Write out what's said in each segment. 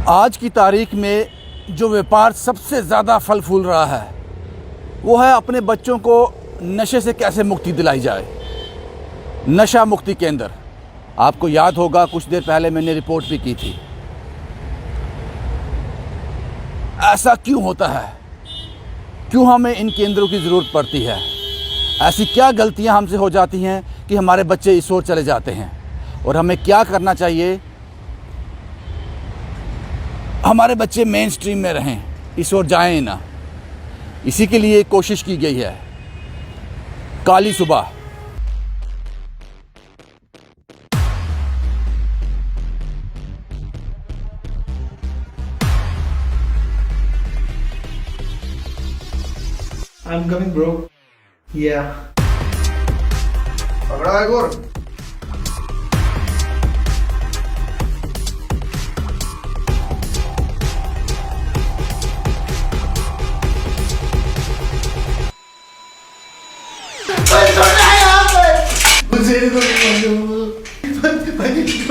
आज की तारीख में जो व्यापार सबसे ज़्यादा फल फूल रहा है वो है अपने बच्चों को नशे से कैसे मुक्ति दिलाई जाए। नशा मुक्ति केंद्र, आपको याद होगा कुछ देर पहले मैंने रिपोर्ट भी की थी। ऐसा क्यों होता है? क्यों हमें इन केंद्रों की ज़रूरत पड़ती है? ऐसी क्या गलतियां हमसे हो जाती हैं कि हमारे बच्चे इस ओर चले जाते हैं? और हमें क्या करना चाहिए? हमारे बच्चे मेन स्ट्रीम में रहें, इस ओर जाएं ना। इसी के लिए कोशिश की गई है काली सुबह। I'm coming, bro. Yeah. पकड़ा है गोर।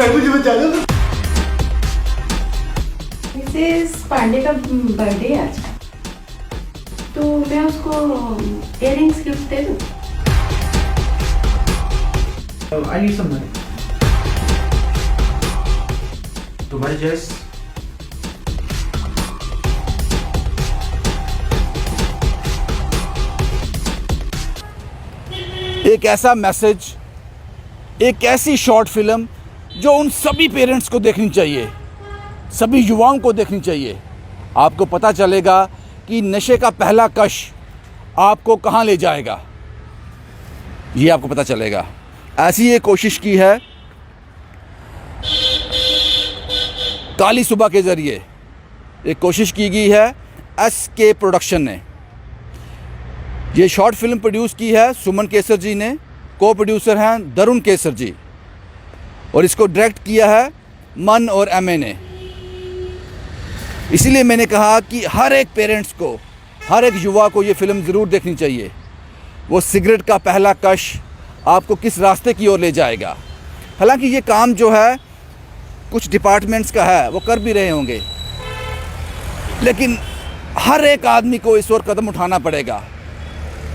मुझे बचा लो। मिसेस पांडे का बर्थडे है आज, तो मैं उसको इयररिंग्स गिफ्ट दे दूं? I need some money. तुम्हारी चॉइस। एक ऐसा मैसेज, एक ऐसी शॉर्ट फिल्म जो उन सभी पेरेंट्स को देखनी चाहिए, सभी युवाओं को देखनी चाहिए। आपको पता चलेगा कि नशे का पहला कश आपको कहाँ ले जाएगा, ये आपको पता चलेगा। ऐसी ये कोशिश की है काली सुबह के ज़रिए, एक कोशिश की गई है SK प्रोडक्शन ने। ये शॉर्ट फिल्म प्रोड्यूस की है सुमन केसर जी ने, को प्रोड्यूसर हैं दरुण केसर जी, और इसको डायरेक्ट किया है मन और MA ने। इसीलिए मैंने कहा कि हर एक पेरेंट्स को, हर एक युवा को ये फिल्म ज़रूर देखनी चाहिए। वो सिगरेट का पहला कश आपको किस रास्ते की ओर ले जाएगा। हालांकि ये काम जो है कुछ डिपार्टमेंट्स का है, वो कर भी रहे होंगे, लेकिन हर एक आदमी को इस ओर कदम उठाना पड़ेगा,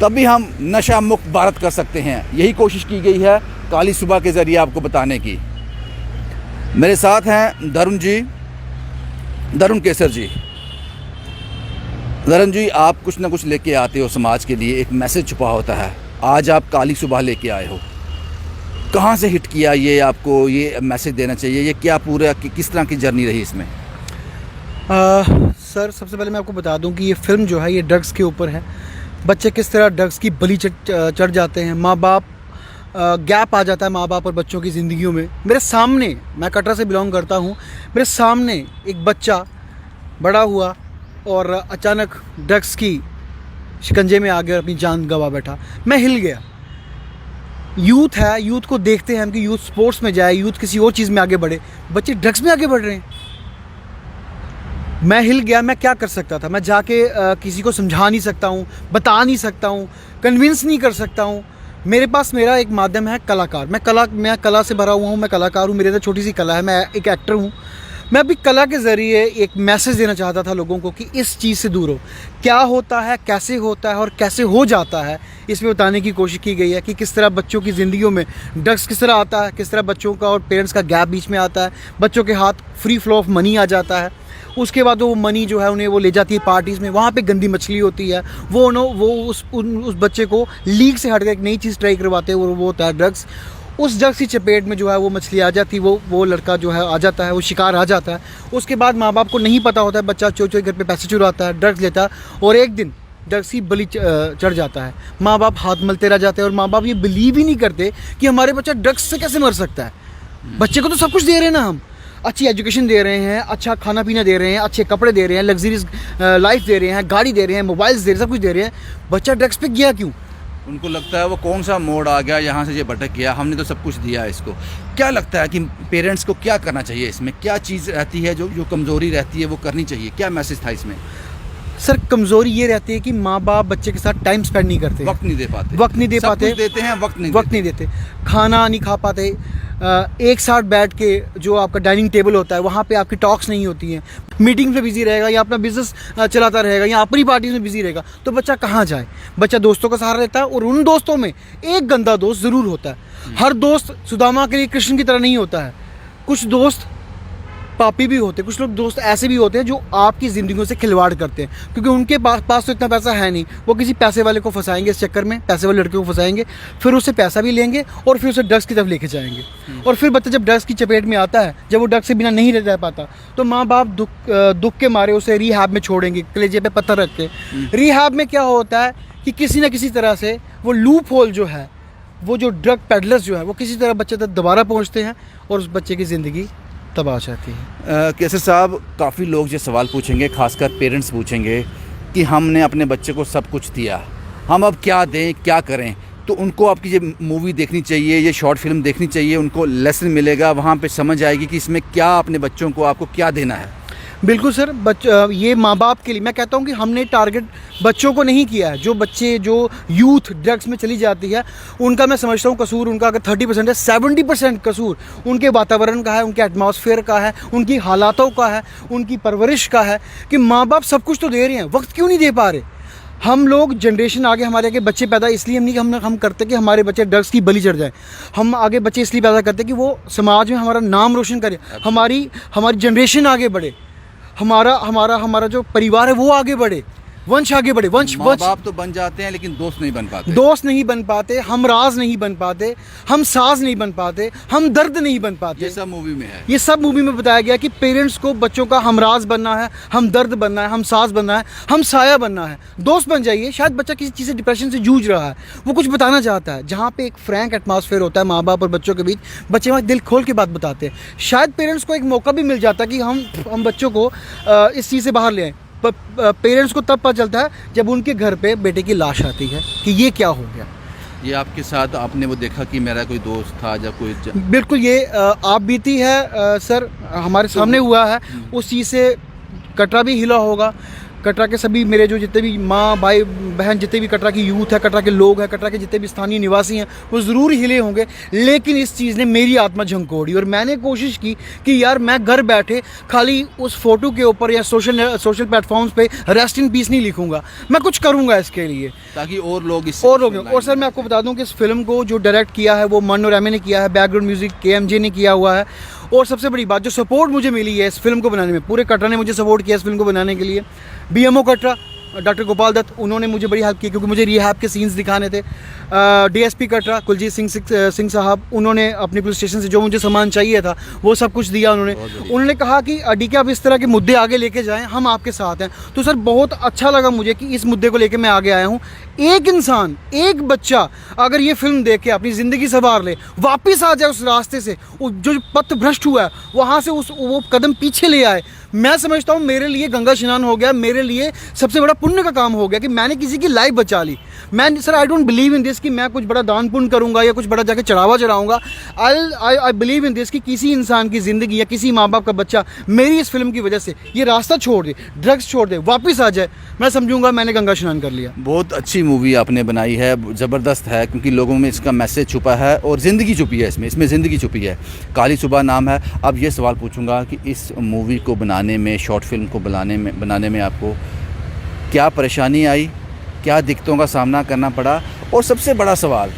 तभी हम नशा मुक्त भारत कर सकते हैं। यही कोशिश की गई है काली सुबह के ज़रिए आपको बताने की। मेरे साथ हैं दरुण जी, दरुण केसर जी। दरुण जी, आप कुछ ना कुछ लेके आते हो समाज के लिए, एक मैसेज छुपा होता है। आज आप काली सुबह लेके आए हो, कहाँ से हिट किया ये आपको ये मैसेज देना चाहिए? ये क्या पूरा किस तरह की जर्नी रही इसमें? सर, सबसे पहले मैं आपको बता दूं कि ये फिल्म जो है ये ड्रग्स के ऊपर है। बच्चे किस तरह ड्रग्स की बलि चढ़ जाते हैं, माँ बाप गैप आ जाता है माँ बाप और बच्चों की ज़िंदगियों में। मेरे सामने, मैं कटरा से बिलोंग करता हूँ, मेरे सामने एक बच्चा बड़ा हुआ और अचानक ड्रग्स की शिकंजे में आ गया, अपनी जान गंवा बैठा। मैं हिल गया। यूथ है, यूथ को देखते हैं हम कि यूथ स्पोर्ट्स में जाए, यूथ किसी और चीज़ में आगे बढ़े, बच्चे ड्रग्स में आगे बढ़ रहे हैं। मैं हिल गया। मैं क्या कर सकता था? मैं जाके किसी को समझा नहीं सकता हूँ, बता नहीं सकता हूँ, कन्विंस नहीं कर सकता हूँ। मेरे पास मेरा एक माध्यम है कलाकार। मैं कला से भरा हुआ हूँ, मैं कलाकार हूँ, मेरे अंदर छोटी सी कला है, मैं एक एक्टर हूँ। मैं अभी कला के ज़रिए एक मैसेज देना चाहता था लोगों को कि इस चीज़ से दूर हो। क्या होता है, कैसे होता है और कैसे हो जाता है, इसमें बताने की कोशिश की गई है कि किस तरह बच्चों की ज़िंदगियों में ड्रग्स किस तरह आता है, किस तरह बच्चों का और पेरेंट्स का गैप बीच में आता है, बच्चों के हाथ फ्री फ्लो ऑफ मनी आ जाता है। उसके बाद वो मनी जो है उन्हें वो ले जाती है पार्टीज़ में, वहाँ पे गंदी मछली होती है, वो उस बच्चे को लीग से हट कर एक नई चीज़ ट्राई करवाते हैं, वो होता है ड्रग्स। उस ड्रग्स की चपेट में जो है वो मछली आ जाती है, वो लड़का जो है आ जाता है, वो शिकार आ जाता है। उसके बाद माँ बाप को नहीं पता होता है, बच्चा चोरी चोरी घर पे पैसे चुराता है, ड्रग्स लेता है, और एक दिन ड्रग्स की बलि चढ़ जाता है। माँ बाप हाथ मलते रह जाते हैं और माँ बाप ये बिलीव ही नहीं करते कि हमारे बच्चा ड्रग्स से कैसे मर सकता है। बच्चे को तो सब कुछ दे रहे हैं ना, हम अच्छी एजुकेशन दे रहे हैं, अच्छा खाना पीना दे रहे हैं, अच्छे कपड़े दे रहे हैं, लग्जरीज लाइफ दे रहे हैं, गाड़ी दे रहे हैं, मोबाइल्स दे रहे हैं, सब कुछ दे रहे हैं। बच्चा ड्रग्स पे गया क्यों? उनको लगता है वो कौन सा मोड़ आ गया, यहाँ से ये भटक गया, हमने तो सब कुछ दिया है इसको। क्या लगता है कि पेरेंट्स को क्या करना चाहिए इसमें? क्या चीज़ रहती है जो कमज़ोरी रहती है वो करनी चाहिए? क्या मैसेज था इसमें? सर, कमज़ोरी ये रहती है कि माँ बाप बच्चे के साथ टाइम स्पेंड नहीं करते, वक्त नहीं दे पाते, वक्त नहीं दे पाते, देते हैं वक्त नहीं देते, खाना नहीं खा पाते, एक साथ बैठ के जो आपका डाइनिंग टेबल होता है वहाँ पे आपकी टॉक्स नहीं होती हैं, मीटिंग में बिजी रहेगा या अपना बिजनेस चलाता रहेगा या अपनी पार्टीज में बिजी रहेगा, तो बच्चा कहाँ जाए? बच्चा दोस्तों का सहारा लेता है, और उन दोस्तों में एक गंदा दोस्त ज़रूर होता है। हर दोस्त सुदामा के लिए कृष्ण की तरह नहीं होता है। कुछ दोस्त पापी भी होते हैं, कुछ लोग दोस्त ऐसे भी होते हैं जो आपकी ज़िंदगियों से खिलवाड़ करते हैं, क्योंकि उनके पास तो इतना पैसा है नहीं, वो किसी पैसे वाले को फंसाएंगे इस चक्कर में, पैसे वाले लड़के को फंसाएंगे, फिर उससे पैसा भी लेंगे और फिर उसे ड्रग्स की तरफ लेके जाएंगे। और फिर बच्चा जब ड्रग्स की चपेट में आता है, जब वो ड्रग्स से बिना नहीं रह पाता, तो माँ बाप दुख के मारे उसे रिहैब में छोड़ेंगे, कलेजे पे पत्थर रख के। रिहैब में क्या होता है कि किसी न किसी तरह से वो लूप होल जो है, वो जो ड्रग पेडलर्स जो है, वो किसी तरह बच्चे तक दोबारा पहुँचते हैं और उस बच्चे की ज़िंदगी तबाह जाती है। कैसे साहब, काफ़ी लोग ये सवाल पूछेंगे, खासकर पेरेंट्स पूछेंगे कि हमने अपने बच्चे को सब कुछ दिया, हम अब क्या दें, क्या करें? तो उनको आपकी ये मूवी देखनी चाहिए, ये शॉर्ट फिल्म देखनी चाहिए, उनको लेसन मिलेगा, वहाँ पे समझ आएगी कि इसमें क्या अपने बच्चों को आपको क्या देना है। बिल्कुल सर, ये माँ बाप के लिए मैं कहता हूँ कि हमने टारगेट बच्चों को नहीं किया है। जो बच्चे, जो यूथ ड्रग्स में चली जाती है, उनका मैं समझता हूँ कसूर उनका अगर 30% है, 70% कसूर उनके वातावरण का है, उनके एटमॉस्फेयर का है, उनकी हालातों का है, उनकी परवरिश का है कि माँ बाप सब कुछ तो दे रहे हैं, वक्त क्यों नहीं दे पा रहे? हम लोग जनरेशन आगे, हमारे आगे बच्चे पैदा इसलिए हम करते कि हमारे बच्चे ड्रग्स की बलि चढ़ जाए। हम आगे बच्चे इसलिए पैदा करते कि वो समाज में हमारा नाम रोशन करे, हमारी जनरेशन आगे बढ़े, हमारा जो परिवार है वो आगे बढ़े, वंश आगे बढ़े। माँ बाप तो बन जाते हैं लेकिन दोस्त नहीं बन पाते, हम राज नहीं बन पाते, हम साज नहीं बन पाते, हम दर्द नहीं बन पाते। ये सब मूवी में है, ये सब मूवी में बताया गया कि पेरेंट्स को बच्चों का हमराज बनना है, हम दर्द बनना है, हम साज बनना है, हम साया बनना है। दोस्त बन जाइए। शायद बच्चा किसी चीज़ से, डिप्रेशन से जूझ रहा है, वो कुछ बताना चाहता है, जहाँ पे एक फ्रैंक एटमॉस्फेयर होता है माँ बाप और बच्चों के बीच, बच्चे वहाँ दिल खोल के बात बताते हैं। शायद पेरेंट्स को एक मौका भी मिल जाता कि हम बच्चों को इस चीज़ से बाहर ले आएँ। पेरेंट्स को तब पता चलता है जब उनके घर पे बेटे की लाश आती है कि ये क्या हो गया। ये आपके साथ आपने वो देखा कि मेरा कोई दोस्त था या कोई बिल्कुल, ये आप बीती है सर, हमारे सामने हुआ है। उस चीज़ से कटरा भी हिला होगा। कटरा के सभी मेरे जो जितने भी माँ भाई बहन, जितने भी कटरा की यूथ है, कटरा के लोग हैं, कटरा के जितने भी स्थानीय निवासी हैं, वो ज़रूर हिले होंगे। लेकिन इस चीज़ ने मेरी आत्मा झंकोड़ी और मैंने कोशिश की कि यार मैं घर बैठे खाली उस फोटो के ऊपर या सोशल प्लेटफॉर्म्स पे रेस्ट इन पीस नहीं लिखूंगा, मैं कुछ करूंगा इसके लिए, ताकि और लोग और सर मैं आपको बता दूं कि इस फिल्म को जो डायरेक्ट किया है वो मन और एम ने किया है, बैकग्राउंड म्यूजिक KMJ ने किया हुआ है। और सबसे बड़ी बात, जो सपोर्ट मुझे मिली है इस फिल्म को बनाने में, पूरे कटरा ने मुझे सपोर्ट किया इस फिल्म को बनाने के लिए। BMO कटरा डॉक्टर गोपाल दत्त, उन्होंने मुझे बड़ी हेल्प की क्योंकि मुझे रिहैब के सीन्स दिखाने थे। DSP कटरा कुलजीत सिंह साहब, उन्होंने अपने पुलिस स्टेशन से जो मुझे सामान चाहिए था वो सब कुछ दिया उन्होंने कहा कि DK आप इस तरह के मुद्दे आगे लेके जाएं, हम आपके साथ हैं। तो सर बहुत अच्छा लगा मुझे कि इस मुद्दे को लेके मैं आगे आया हूँ। एक इंसान, एक बच्चा अगर ये फिल्म देख के अपनी ज़िंदगी संवार ले, वापस आ जाए उस रास्ते से, जो पथ भ्रष्ट हुआ है वहाँ से वो कदम पीछे ले आए, मैं समझता हूँ मेरे लिए गंगा स्नान हो गया, मेरे लिए सबसे बड़ा पुण्य का काम हो गया कि मैंने किसी की लाइफ बचा ली। मैं sir I don't believe in this कि मैं कुछ बड़ा दान पुण्य करूँगा या कुछ बड़ा जाके चढ़ावा चढ़ाऊँगा। आई बिलीव इन दिस कि किसी इंसान की ज़िंदगी या किसी माँ बाप का बच्चा मेरी इस फिल्म की वजह से ये रास्ता छोड़ दे, ड्रग्स छोड़ दे, वापस आ जाए, मैं समझूंगा मैंने गंगा स्नान कर लिया। बहुत अच्छी मूवी आपने बनाई है, ज़बरदस्त है, क्योंकि लोगों में इसका मैसेज छुपा है और ज़िंदगी छुपी है इसमें ज़िंदगी छुपी है। काली सुबह नाम है। अब ये सवाल पूछूंगा कि इस मूवी को बनाने में, शॉर्ट फिल्म को बनाने में आपको क्या परेशानी आई, क्या दिक्कतों का सामना करना पड़ा? और सबसे बड़ा सवाल,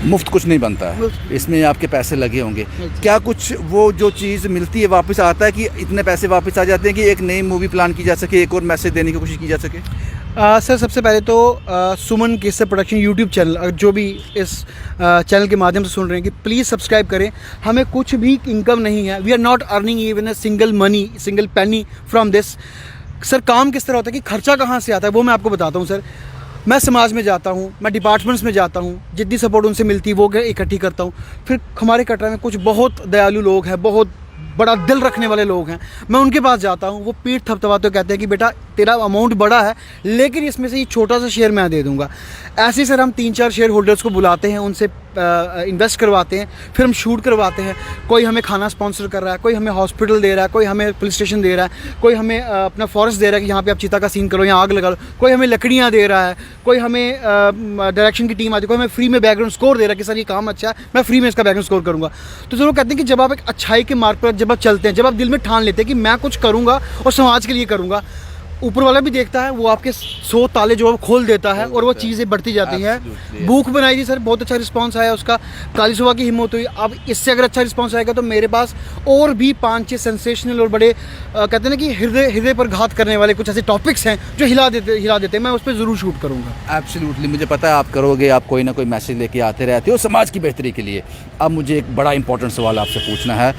मुफ्त कुछ नहीं बनता है, इसमें आपके पैसे लगे होंगे, क्या कुछ वो जो चीज़ मिलती है वापस आता है कि इतने पैसे वापस आ जाते हैं कि एक नई मूवी प्लान की जा सके, एक और मैसेज देने की कोशिश की जा सके? सर सबसे पहले तो सुमन केसर प्रोडक्शन यूट्यूब चैनल, जो भी इस चैनल के माध्यम से सुन रहे हैं, कि प्लीज़ सब्सक्राइब करें। हमें कुछ भी इनकम नहीं है, we are not earning even a single penny from this. Sir काम किस तरह होता है कि खर्चा कहाँ से आता है वो मैं आपको बताता हूँ। सर मैं समाज में जाता हूँ, मैं डिपार्टमेंट्स में जाता हूँ, जितनी सपोर्ट उनसे मिलती है वो इकट्ठी करता हूँ। फिर हमारे कटरा में कुछ बहुत दयालु लोग हैं, बहुत बड़ा दिल रखने वाले लोग हैं, मैं उनके पास जाता हूँ, वो पीठ थपथपाते कहते हैं कि बेटा तेरा अमाउंट बड़ा है, लेकिन इसमें से ये छोटा सा शेयर मैं दे दूंगा। ऐसे सर हम 3-4 शेयर होल्डर्स को बुलाते हैं, उनसे इन्वेस्ट करवाते हैं, फिर हम शूट करवाते हैं। कोई हमें खाना स्पॉन्सर कर रहा है, कोई हमें हॉस्पिटल दे रहा है, कोई हमें पुलिस स्टेशन दे रहा है, कोई हमें अपना फॉरेस्ट दे रहा है कि यहाँ पे आप चीता का सीन करो, यहाँ आग लगा लो, कोई हमें लकड़ियाँ दे रहा है, कोई हमें डायरेक्शन की टीम आती है, कोई हमें फ्री में बैकग्राउंड स्कोर दे रहा है कि सर ये काम अच्छा है, मैं फ्री में इसका बैकग्राउंड स्कोर करूँगा। तो ज़रूर कहते हैं कि जब आप एक अच्छाई के मार्ग पर जब आप चलते हैं, जब आप दिल में ठान लेते हैं कि मैं कुछ करूँगा और समाज के लिए करूँगा, ऊपर वाला भी देखता है, वो आपके 100 ताले जो खोल देता है और वो चीज़ें बढ़ती जाती हैं। भूख बनाई थी सर, बहुत अच्छा रिस्पांस आया उसका, काली सुबह की हिम्मत हुई। अब इससे अगर अच्छा रिस्पांस आएगा तो मेरे पास और भी 5-6 सेंसेशनल और बड़े कहते हैं ना कि हृदय पर घात करने वाले कुछ ऐसे टॉपिक्स हैं जो हिला देते हैं, मैं उस पर ज़रूर शूट करूँगा। एब्सोल्युटली, मुझे पता है आप करोगे, आप कोई ना कोई मैसेज लेके आते रहते हो समाज की बेहतरी के लिए। अब मुझे एक बड़ा इंपॉर्टेंट सवाल आपसे पूछना है,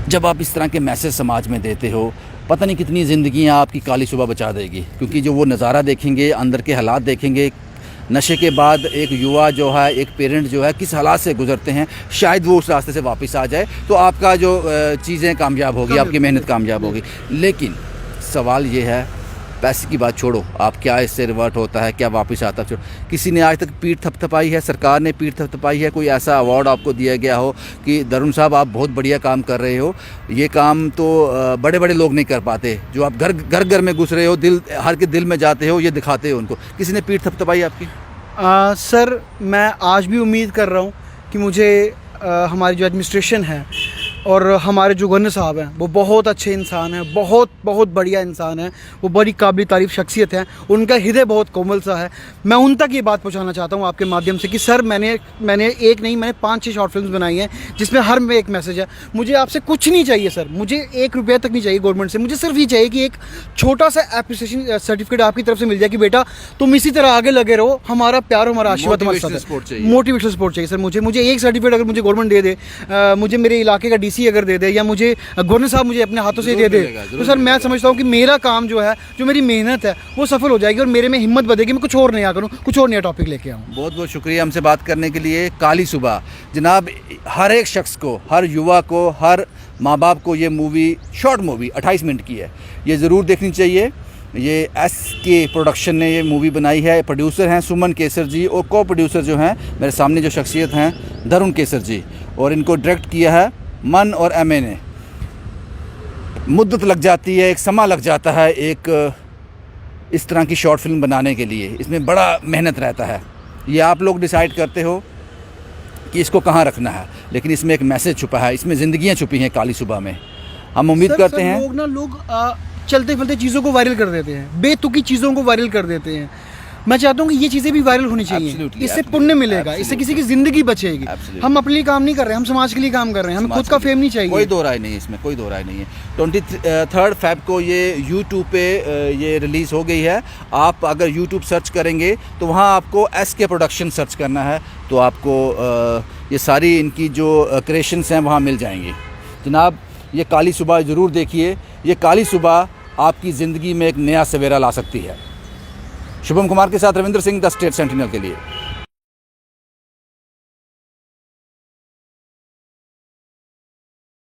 जब आप इस तरह के मैसेज समाज में देते हो, पता नहीं कितनी ज़िंदगियाँ आपकी काली सुबह बचा देगी, क्योंकि जो वो नज़ारा देखेंगे, अंदर के हालात देखेंगे, नशे के बाद एक युवा जो है, एक पेरेंट जो है किस हालात से गुजरते हैं, शायद वो उस रास्ते से वापस आ जाए तो आपका जो चीज़ें कामयाब होगी, आपकी मेहनत कामयाब होगी। लेकिन सवाल ये है, पैसे की बात छोड़ो, आप क्या इससे रिवर्ट होता है, क्या वापस आता है, छोड़ो। किसी ने आज तक पीठ थपथपाई है, सरकार ने पीठ थपथपाई है, कोई ऐसा अवार्ड आपको दिया गया हो कि दरुण साहब आप बहुत बढ़िया काम कर रहे हो, ये काम तो बड़े बड़े लोग नहीं कर पाते, जो आप घर में घुस रहे हो, हर के दिल में जाते हो, ये दिखाते हो उनको, किसी ने पीठ थपथपाई आपकी? सर मैं आज भी उम्मीद कर रहा हूँ कि मुझे हमारी जो एडमिनिस्ट्रेशन है और हमारे जो गवर्नर साहब हैं वो बहुत अच्छे इंसान हैं, बहुत बढ़िया इंसान हैं, वो बड़ी काबिल तारीफ़ शख्सियत है, उनका हृदय बहुत कोमल सा है। मैं उन तक ये बात पहुंचाना चाहता हूँ आपके माध्यम से कि सर मैंने एक नहीं, मैंने 5-6 शॉर्ट फिल्म्स बनाई हैं जिसमें हर में एक मैसेज है। मुझे आपसे कुछ नहीं चाहिए सर, मुझे 1 रुपया तक नहीं चाहिए गवर्नमेंट से, मुझे सिर्फ ये चाहिए कि एक छोटा सा एप्रिसिएशन सर्टिफिकेट आपकी तरफ से मिल जाए कि बेटा तुम इसी तरह आगे लगे रहो, हमारा प्यार, हमारा आशीर्वाद तुम्हारे साथ है। मोटिवेशनल सपोर्ट चाहिए सर मुझे एक सर्टिफिकेट अगर मुझे गवर्नमेंट दे दे, मुझे मेरे इलाके का DC अगर दे दे, या मुझे गवर्नर साहब मुझे अपने हाथों से दे दे, तो सर मैं समझता हूँ कि मेरा काम जो है, जो मेरी मेहनत है वो सफल हो जाएगी और मेरे में हिम्मत बढ़ेगी, मैं कुछ और नया करूँ, कुछ और नया टॉपिक लेके आऊँ। बहुत बहुत शुक्रिया हमसे बात करने के लिए। काली सुबह जनाब, हर एक शख्स को, हर युवा को, हर माँ बाप को ये मूवी, शॉर्ट मूवी 28 मिनट की है, ये ज़रूर देखनी चाहिए। ये SK प्रोडक्शन ने ये मूवी बनाई है, प्रोड्यूसर हैं सुमन केसर जी और को प्रोड्यूसर जो हैं मेरे सामने जो शख्सियत हैं दरुण केसर जी, और इनको डायरेक्ट किया है मन और MA ने। मुद्दत लग जाती है, एक समा लग जाता है एक इस तरह की शॉर्ट फिल्म बनाने के लिए, इसमें बड़ा मेहनत रहता है। ये आप लोग डिसाइड करते हो कि इसको कहाँ रखना है, लेकिन इसमें एक मैसेज छुपा है, इसमें ज़िंदगियाँ छुपी हैं काली सुबह में। हम उम्मीद करते हैं लोग चलते फिरते चीज़ों को वायरल कर देते हैं, बेतुकी चीज़ों को वायरल कर देते हैं। मैं चाहता हूँ कि ये चीज़ें भी वायरल होनी चाहिए, इससे पुण्य मिलेगा, इससे किसी की ज़िंदगी बचेगी। हम अपने लिए काम नहीं कर रहे, हम समाज के लिए काम कर रहे हैं, हमें खुद का फेम नहीं चाहिए। कोई दो राय नहीं है इसमें, कोई दो राय नहीं है। 23 फेब को ये YouTube पे ये रिलीज़ हो गई है। आप अगर YouTube सर्च करेंगे तो वहाँ आपको SK प्रोडक्शन सर्च करना है, तो आपको ये सारी इनकी जो क्रिएशंस हैं वहाँ मिल जाएंगी। जनाब ये काली सुबह ज़रूर देखिए, ये काली सुबह आपकी ज़िंदगी में एक नया सवेरा ला सकती है। शुभम कुमार के साथ Ravindra Singh, the state sentinel के लिए।